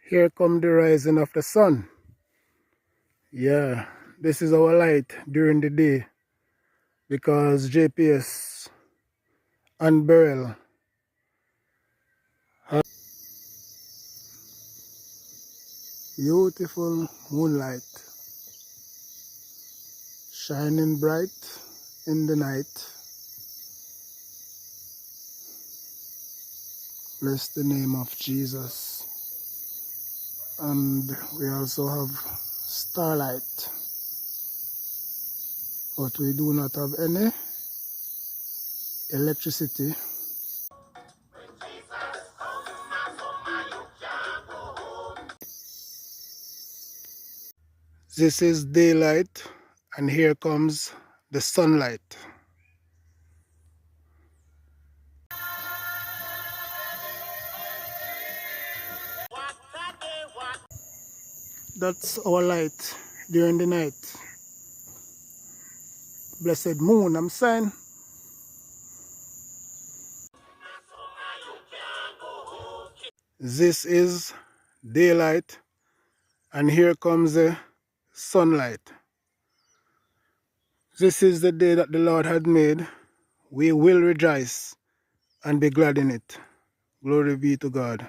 Here come the rising of the sun. Yeah, this is our light during the day because J.P.S and Beryl have beautiful moonlight shining bright in the night. Bless the name of Jesus. And we also have starlight, but we do not have any electricity. This is daylight, and here comes the sunlight. That's our light during the night. Blessed moon, I'm saying. This is daylight, and here comes the sunlight. This is the day that the Lord had made. We will rejoice and be glad in it. Glory be to God.